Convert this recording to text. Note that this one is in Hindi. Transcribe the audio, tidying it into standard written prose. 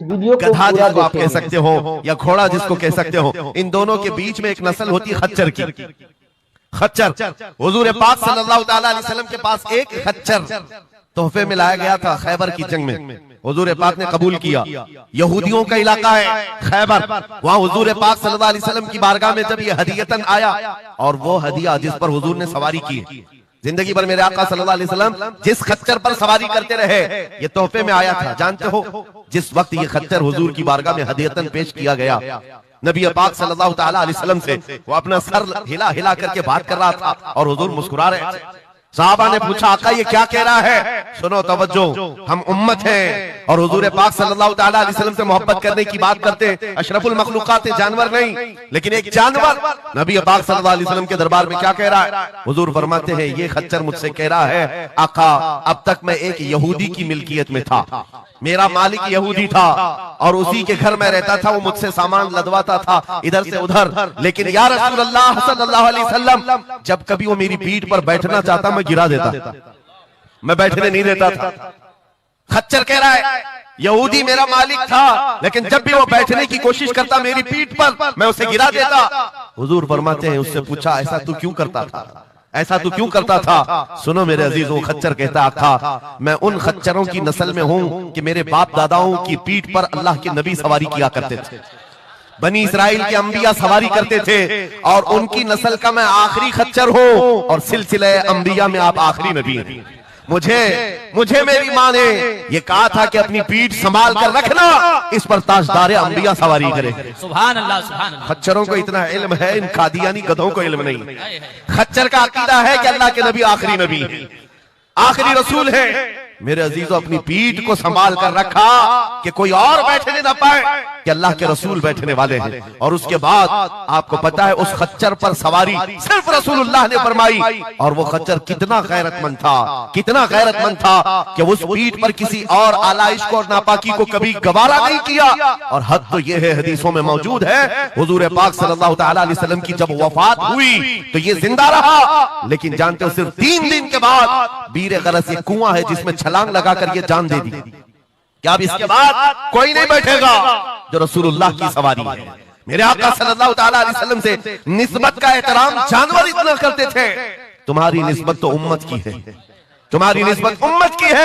वीडियो को गधा पूरा जिसको आप कह देखें। सकते हो या घोड़ा जिसको कह सकते हो, इन दोनों के बीच में एक नस्ल होती है खच्चर की। खच्चर, हुजूर पाक सल्लल्लाहु ताला अलैहि वसल्लम के पास एक खच्चर तोहफे में लाया गया था खैबर की जंग में। हुजूर पाक ने कबूल किया। यहूदियों का इलाका है खैबर, वहां हुजूर पाक सल्लल्लाहु अलैहि वसल्लम की बारगाह में जब ये हदियतन आया, और वो हदिया जिस पर हुजूर ने सवारी की है, जिंदगी भर मेरे आका सल्लल्लाहु अलैहि वसल्लम जिस खच्चर पर सवारी करते रहे, ये तोहफे में आया था। जानते हो, जिस वक्त ये खच्चर हुजूर की बारगाह में हदियतन पेश किया गया, नबी पाक सल्लल्लाहु ताला अलैहि वसल्लम से वो अपना सर हिला हिला करके बात कर रहा था और हुजूर मुस्कुरा रहे थे। साहबा ने पूछा, आका ये क्या कह रहा है? सुनो तवज्जो, हम उम्मत हैं और हुजूर पाक सल्लल्लाहु ताला अलैहि वसल्लम से मोहब्बत करने की बात करते हैं। अशरफुल मखलूकात है, जानवर नहीं, लेकिन एक जानवर नबी पाक सल्लल्लाहु अलैहि वसल्लम के दरबार में क्या कह रहा है? हुजूर फरमाते हैं, ये खच्चर मुझसे कह रहा है, आका अब तक मैं एक यहूदी की मिल्कियत में था, मेरा मालिक यहूदी था और उसी के घर में रहता था, वो मुझसे सामान लदवाता था इधर से उधर, लेकिन या रसूल अल्लाह सल्लल्लाहु अलैहि वसल्लम जब कभी वो मेरी पीठ पर बैठना चाहता मैं गिरा देता, मैं बैठने नहीं देता था। खच्चर कह रहा है, यहूदी मेरा मालिक था, लेकिन जब भी वो बैठने की कोशिश करता मेरी पीठ पर, मैं उसे गिरा देता। हुजूर फरमाते हैं, उससे पूछा, ऐसा तू क्यों करता था, ऐसा तू क्यों करता था? सुनो मेरे अजीजों, खच्चर कहता, आका मैं उन खच्चरों की नस्ल में हूं कि मेरे बाप दादाओं की पीठ पर अल्लाह के नबी सवारी किया करते थे, बनी इसराइल के अंबिया सवारी करते थे, और उनकी नस्ल का मैं आखिरी खच्चर हूं, और सिलसिले अंबिया में आप आखिरी नबी हैं। मुझे मेरी माँ ने ये कहा था कि अपनी पीठ संभाल कर रखना, इस पर ताजदार अंबिया सवारी करे। सुभान अल्लाह, सुभान अल्लाह। खच्चरों को इतना इल्म है, इन कादियानी गधों को इल्म नहीं। खच्चर का अकीदा है कि अल्लाह के नबी आखिरी नबी, आखिरी रसूल है। मेरे अजीजों, अपनी पीठ को संभाल कर रखा कि कोई और बैठने ना पाए, कि अल्लाह के रसूल बैठने वाले हैं। और उसके बाद आपको पता है, उस खच्चर पर सवारी सिर्फ रसूलुल्लाह ने फरमाई, और वो खच्चर कितना गैरतमंद था, कितना गैरतमंद था कि उस पीठ पर किसी और आलाइश को और नापाकी को कभी गवारा नहीं किया। और हद तो ये है, हदीसों में मौजूद है, हुजूर पाक सल्लल्लाहु ताला अलैहि वसल्लम की जब वफात हुई तो ये जिंदा रहा, लेकिन जानते हो सिर्फ 3 दिन के बाद बीर गरस, ये कुआं है जिसमें छलांग लगाकर ये जान दे दी कि अब इसके बाद कोई नहीं बैठेगा जो रसूलुल्लाह की सवारी है। मेरे आका सल्लल्लाहु ताला अलैहि वसल्लम से निस्बत का एहतराम जानवर इतना करते थे, तुम्हारी निस्बत तो उम्मत की है, तुम्हारी निस्बत उम्मत की है।